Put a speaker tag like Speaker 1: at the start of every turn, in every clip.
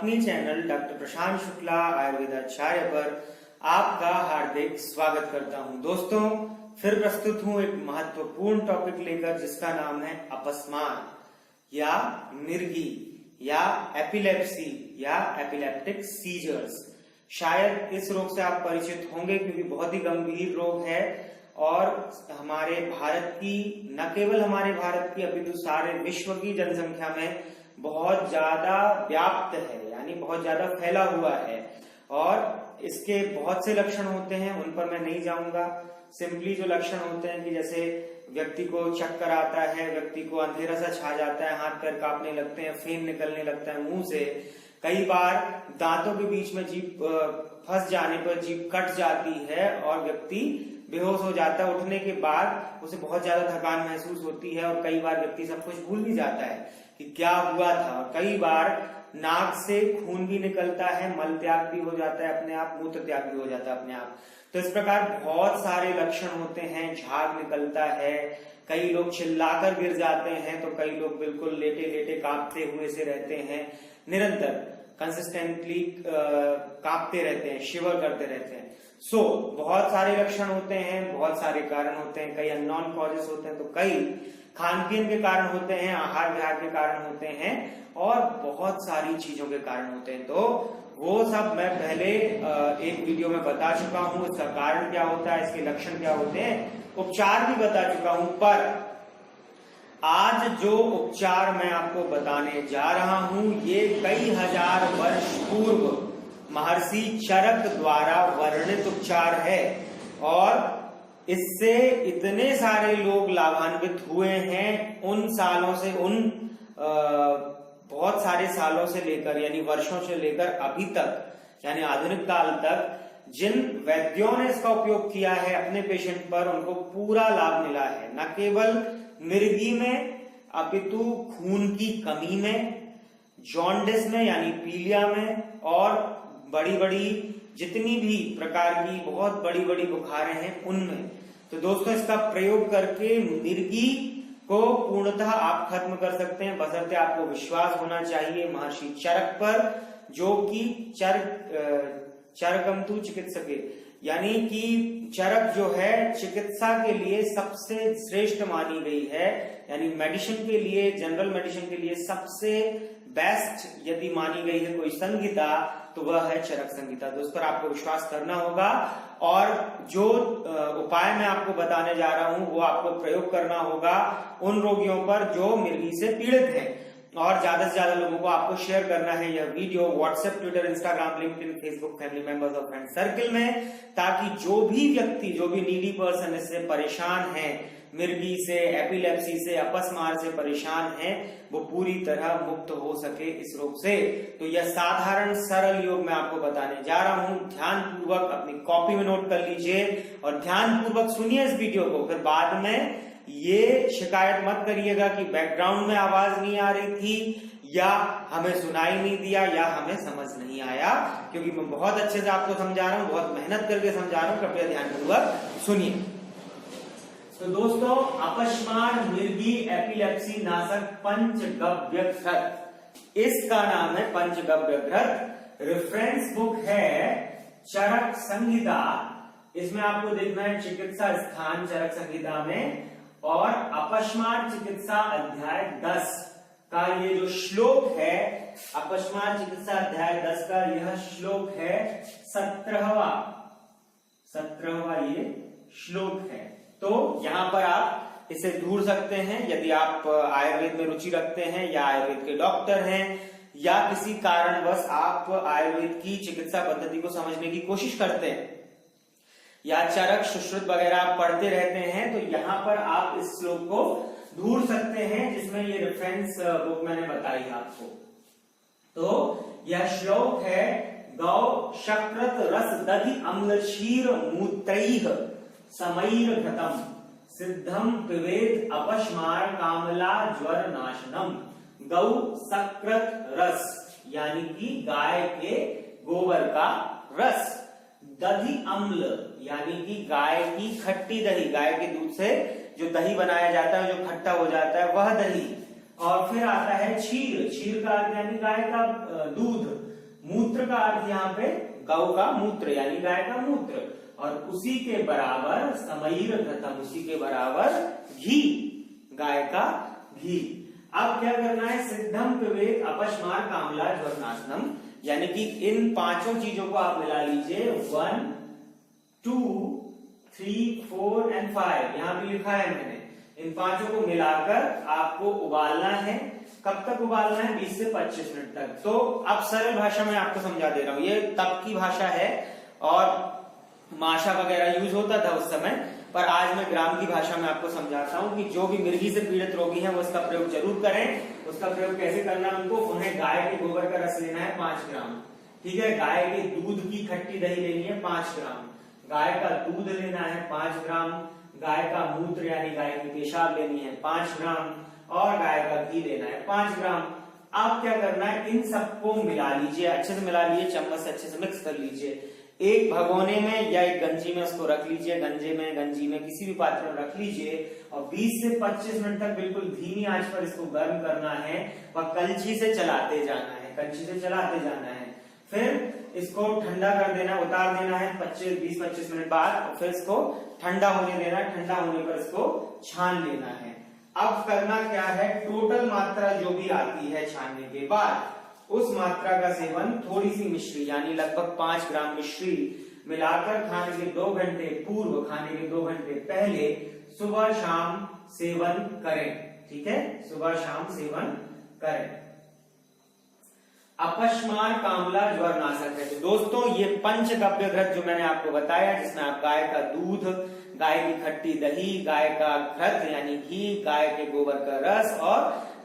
Speaker 1: अपनी channel doctor प्रशांत शुक्ला आयुर्वेदाचार्य पर आपका हार्दिक स्वागत करता हूं। दोस्तों, फिर प्रस्तुत हूं एक महत्वपूर्ण टॉपिक लेकर जिसका नाम है अपस्मार या मिर्गी या एपिलेप्सी या एपिलेप्टिक सीजर्स। शायद इस रोग से आप परिचित होंगे क्योंकि बहुत ही गंभीर रोग है और हमारे भारत की, न केवल हमारे भारत की अपितु सारे विश्व की जनसंख्या में बहुत ज्यादा व्याप्त है, यानी बहुत ज्यादा फैला हुआ है और इसके बहुत से लक्षण होते हैं, उन पर मैं नहीं जाऊंगा। सिंपली जो लक्षण होते हैं कि जैसे व्यक्ति को चक्कर आता है, व्यक्ति को अंधेरा सा छा जाता है, हाथ पैर कांपने लगते हैं, फेन निकलने लगता है मुंह से, कई बार दांतों के बीच में जीभ फंस जाने पर जीभ कट जाती है और व्यक्ति बेहोश हो जाता है। उठने के बाद उसे बहुत ज्यादा थकान महसूस होती है और कई बार व्यक्ति सब कुछ भूल भी जाता है कि क्या हुआ था। कई बार नाक से खून भी निकलता है, मल त्याग भी हो जाता है अपने आप, मूत्र त्याग भी हो जाता है अपने आप। तो इस प्रकार बहुत सारे लक्षण होते हैं। झाग निकलता है, कई लोग चिल्लाकर गिर जाते हैं तो कई लोग बिल्कुल लेटे लेटे कांपते हुए से रहते हैं, निरंतर कंसिस्टेंटली कांपते रहते हैं, शिवर करते रहते हैं। बहुत सारे लक्षण होते हैं, बहुत सारे कारण होते हैं, कई अननोन कॉजेस होते हैं तो कई खान पीन के कारण होते हैं, आहार विहार के कारण होते हैं और बहुत सारी चीजों के कारण होते हैं। तो वो सब मैं पहले एक वीडियो में बता चुका हूं, इसका कारण क्या होता है, इसके लक्षण क्या होते हैं, उपचार भी बता चुका हूं। पर आज जो उपचार मैं आपको बताने जा रहा हूं ये कई हजार वर्ष पूर्व महर्षि चरक द्वारा वर्णित उपचार है और इससे इतने सारे लोग लाभान्वित हुए हैं उन सालों से, बहुत सारे सालों से लेकर, यानी वर्षों से लेकर अभी तक, यानी आधुनिक काल तक जिन वैद्यों ने इसका उपयोग किया है अपने पेशेंट पर, उनको पूरा लाभ मिला है। न केवल मिर्गी में अपितु खून की कमी में, जॉन्डिस में यानी पीलिया में और बड़ी बड़ी जितनी भी प्रकार की बहुत बड़ी बड़ी बुखारें हैं उनमें। तो दोस्तों, इसका प्रयोग करके मिर्गी को पूर्णतः आप खत्म कर सकते हैं, बशर्ते आपको विश्वास होना चाहिए महर्षि चरक पर, जो कि चरकंतु चिकित्सके, यानी कि चरक जो है चिकित्सा के लिए सबसे श्रेष्ठ मानी गई है, यानी मेडिसिन के लिए, जनरल मेडिसिन के लिए सबसे बेस्ट यदि मानी गई है कोई संहिता तो वह है चरक संहिता। तो उस पर आपको विश्वास करना होगा और जो उपाय मैं आपको बताने जा रहा हूं वो आपको प्रयोग करना होगा उन रोगियों पर जो मिर्गी से पीड़ित हैं और ज्यादा से ज्यादा लोगों को आपको शेयर करना है यह video WhatsApp, Twitter, Instagram, LinkedIn, Facebook, family members और फ्रेंड सर्किल में, ताकि जो भी व्यक्ति, जो भी नीडी पर्सन इससे परेशान है, मिर्गी से, एपिलेप्सी से, अपस्मार से परेशान है, वो पूरी तरह मुक्त हो सके इस रोग से। तो यह साधारण सरल योग मैं आपको बताने जा रहा हूं। ध्यान पूर्वक अपनी कॉपी में नोट कर लीजिए और ध्यान पूर्वक सुनिए इस वीडियो को। फिर बाद में ये शिकायत मत करिएगा कि बैकग्राउंड में आवाज नहीं आ रही थी या हमें सुनाई नहीं दिया या हमें समझ नहीं आया, क्योंकि मैं बहुत अच्छे से आपको समझा रहा हूं, बहुत मेहनत करके समझा रहा हूं। कृपया ध्यानपूर्वक सुनिए। तो दोस्तों, अपस्मार मिर्गी एपिलेप्सी नाशक पंचगव्य घृत, इसका नाम है पंचगव्य घृत। रेफरेंस बुक है चरक संहिता, इसमें आपको देखना है चिकित्सा स्थान चरक संहिता में, और अपस्मार चिकित्सा अध्याय 10 का ये जो श्लोक है, अपस्मार चिकित्सा अध्याय 10 का यह श्लोक है 17वां ये श्लोक है। तो यहां पर आप इसे ढूंढ सकते हैं यदि आप आयुर्वेद में रुचि रखते हैं या आयुर्वेद के डॉक्टर हैं या किसी कारणवश आप आयुर्वेद की चिकित्सा पद्धति को समझने की कोशिश करते हैं या चरक सुश्रुत वगैरह आप पढ़ते रहते हैं, तो यहाँ पर आप इस श्लोक को ढूंढ सकते हैं जिसमें ये रेफरेंस बुक मैंने बताई आपको। तो यह श्लोक है गौ शक्रत रस दधि अम्ल क्षीर मूत्रैः समैर घृतम सिद्धम पिबेद अपस्मार कामला ज्वर नाशनम। गौ शक्रत रस यानी कि गाय के गोबर का रस, दधि अम्ल यानी कि गाय की खट्टी दही, गाय के दूध से जो दही बनाया जाता है जो खट्टा हो जाता है वह दही, और फिर आता है क्षीर, क्षीर का अर्थ यानी गाय का दूध, मूत्र का अर्थ यहाँ पे गौ का मूत्र यानी गाय का मूत्र, और उसी के बराबर समईर घृतम, उसी के बराबर घी, गाय का घी। अब क्या करना है, सिद्धम पिबेत अपस्मार कामला ज्वरनाशनम, यानी कि इन पांचों चीजों को आप मिला लीजिए, 1 2 3 4 एंड 5, यहां भी लिखा है मैंने। इन पांचों को मिलाकर आपको उबालना है। कब तक उबालना है, 20 से 25 मिनट तक। तो अब सरल भाषा में आपको समझा दे रहा हूं, ये तब की भाषा है और माशा वगैरह यूज होता था उस समय, पर आज मैं ग्राम की भाषा में आपको समझाता हूं कि जो भी मिर्गी से पीड़ित रोगी हैं वो इसका प्रयोग जरूर करें। उसका प्रयोग कैसे करना है उनको, उन्हें गाय के गोबर का रस लेना है 5 ग्राम, ठीक है। गाय के दूध की खट्टी दही लेनी है 5 ग्राम, गाय का दूध लेना है 5 ग्राम, गाय का मूत्र यानी गाय की पेशाब लेनी है 5 ग्राम, और गाय का घी लेना है 5 ग्राम। अब क्या करना है, इन सबको मिला लीजिए, अच्छे से मिला लीजिए, चम्मच से अच्छे से मिक्स कर लीजिए। एक भगोने में या एक गंजी में उसको रख लीजिए, गंजी में किसी भी पात्र में रख लीजिए, और 20 से 25 मिनट तक बिल्कुल धीमी आंच पर इसको गर्म करना है और कलछी से चलाते जाना है, कलछी से चलाते जाना है। फिर इसको ठंडा कर देना, उतार देना है 20-25 मिनट बाद, और फिर इसको ठंडा होने देना है। ठंडा होने पर इसको छान लेना है। अब करना क्या है, टोटल मात्रा जो भी आती है छानने के बाद, उस मात्रा का सेवन थोड़ी सी मिश्री यानी लगभग 5 ग्राम मिश्री मिलाकर खाने के 2 घंटे पूर्व, खाने के 2 घंटे पहले सुबह शाम सेवन करें, ठीक है, सुबह शाम सेवन करें। अपस्मार कामला ज्वर नाशक है। तो दोस्तों ये पंचगव्य घृत जो मैंने आपको बताया, जिसमें आप गाय का दूध, गाय की खट्टी दही, गाय का घृत यानी घी, गाय के गोबर का रस और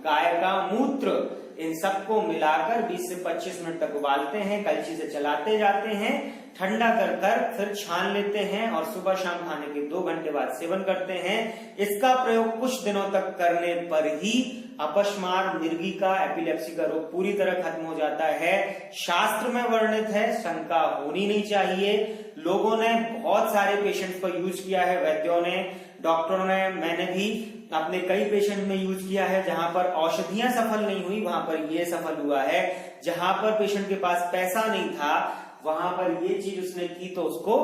Speaker 1: गाय का मूत्र, इन सबको मिलाकर 20 से 25 मिनट तक उबालते हैं, कलछी से चलाते जाते हैं, ठंडा कर कर फिर छान लेते हैं और सुबह शाम खाने के 2 घंटे बाद सेवन करते हैं। इसका प्रयोग कुछ दिनों तक करने पर ही अपस्मार, मिर्गी का, एपिलेप्सी का रोग पूरी तरह खत्म हो जाता है। शास्त्र में वर्णित है, शंका होनी नहीं चाहिए। लोगों ने बहुत सारे पेशेंट्स को यूज किया है, वैद्यों ने, डॉक्टरों ने, मैंने भी अपने कई पेशेंट में यूज किया है। जहां पर औषधियां सफल नहीं हुई वहां पर ये सफल हुआ है। जहां पर पेशेंट के पास पैसा नहीं था वहां पर ये चीज उसने की तो उसको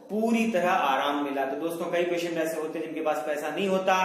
Speaker 1: पूरी तरह आराम मिला। तो दोस्तों कई पेशेंट ऐसे होते हैं जिनके पास पैसा नहीं होता,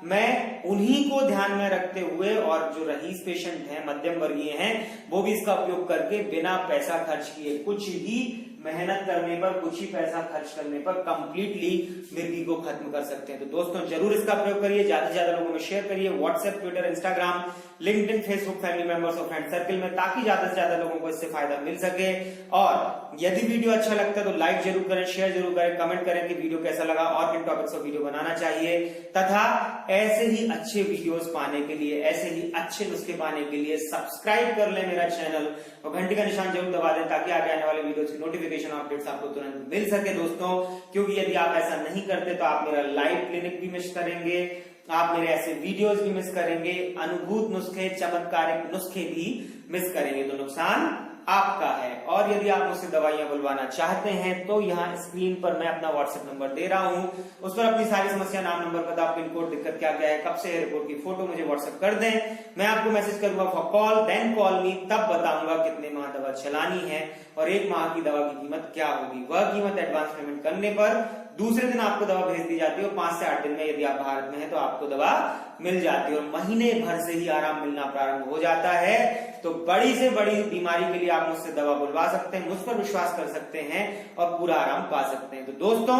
Speaker 1: मैं उन्हीं को ध्यान में रखते हुए, और जो रईस पेशेंट हैं, मध्यम वर्गीय हैं, वो भी इसका उपयोग करके बिना पैसा खर्च किए, कुछ ही मेहनत करने पर, कुछ ही पैसा खर्च करने पर कंप्लीटली मिर्गी को खत्म कर सकते हैं। तो दोस्तों जरूर इसका प्रयोग करिए, ज्यादा से ज्यादा लोगों में शेयर करिए, WhatsApp, Twitter, Instagram, LinkedIn, Facebook, family members और फ्रेंड सर्कल में, ताकि ज्यादा से ज्यादा लोगों को इससे फायदा मिल सके। और यदि वीडियो अच्छा लगता है तो लाइक जरूर करें, शेयर जरूर करें, कमेंट करें कि वीडियो कैसा लगा और किन टॉपिक्स पर वीडियो बनाना चाहिए। तथा ऐसे ही अच्छे वीडियोस पाने के लिए, ऐसे ही अच्छे नुस्खे पाने के लिए सब्सक्राइब कर लें मेरा चैनल और घंटी का निशान जरूर दबा दें, ताकि आगे आने वाले वीडियोस की नोटिफिकेशन अपडेट्स आपको तुरंत मिल सके दोस्तों। क्योंकि यदि आप ऐसा नहीं करते तो आप मेरा लाइव क्लिनिक भी मिस करेंगे, आप मेरे ऐसे वीडियोस भी मिस करेंगे, अनुभूत नुस्खे, चमत्कारिक नुस्खे भी मिस करेंगे। तो नुकसान आपका है। और यदि आप मुझसे दवाइयां बुलवाना चाहते हैं तो यहाँ स्क्रीन पर मैं अपना व्हाट्सएप नंबर दे रहा हूं, उस पर अपनी सारी समस्या, नाम, नंबर, पता, पिन कोड, दिक्कत क्या क्या है, कब से है, रिपोर्ट की फोटो मुझे व्हाट्सएप कर दें। मैं आपको मैसेज करूंगा for call, then call me, तब बताऊंगा कितने माह दवा चलानी है और 1 माह की दवा की कीमत क्या होगी। वह कीमत एडवांस पेमेंट करने पर दूसरे दिन आपको दवा भेज दी जाती है और 5 से 8 दिन में यदि आप भारत में हैं तो आपको दवा मिल जाती है और महीने भर से ही आराम मिलना प्रारंभ हो जाता है। तो बड़ी से बड़ी बीमारी के लिए आप मुझसे दवा बुलवा सकते हैं, मुझ पर विश्वास कर सकते हैं और पूरा आराम पा सकते हैं। तो दोस्तों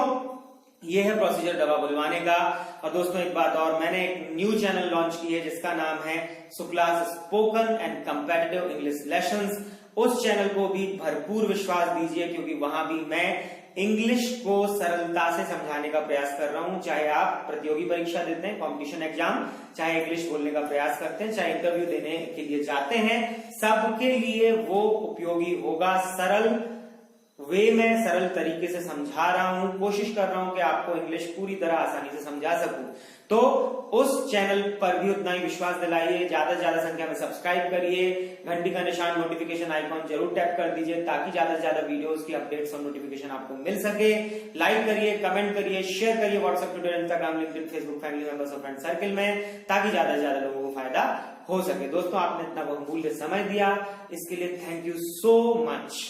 Speaker 1: ये है प्रोसीजर दवा बुलवाने का। और दोस्तों एक बात और, मैंने एक न्यू चैनल लॉन्च की है जिसका नाम है Shukla's spoken and competitive English lessons. उस चैनल को भी भरपूर विश्वास दीजिए, क्योंकि वहां भी मैं इंग्लिश को सरलता से समझाने का प्रयास कर रहा हूं। चाहे आप प्रतियोगी परीक्षा देते हैं, कंपटीशन एग्जाम, चाहे इंग्लिश बोलने का प्रयास करते हैं, चाहे इंटरव्यू देने के लिए जाते हैं, सबके लिए वो उपयोगी होगा। सरल वे में, सरल तरीके से समझा रहा हूं, कोशिश कर रहा हूं कि आपको इंग्लिश पूरी तरह आसानी से समझा सकूं। तो उस चैनल पर भी उतना ही विश्वास दिलाइए, ज्यादा से ज्यादा संख्या में सब्सक्राइब करिए, घंटी का निशान, नोटिफिकेशन आइकॉन जरूर टैप कर दीजिए, ताकि ज्यादा से ज्यादा वीडियोस की अपडेट्स और नोटिफिकेशन आपको मिल सके। लाइक करिए, कमेंट करिए, शेयर करिए WhatsApp, Twitter, Instagram, LinkedIn, Facebook, family members और फ्रेंड सर्कल में, ताकि ज्यादा से ज्यादा लोगों को फायदा हो सके। दोस्तों आपने इतना बहुमूल्य समय दिया, इसके लिए थैंक यू सो मच।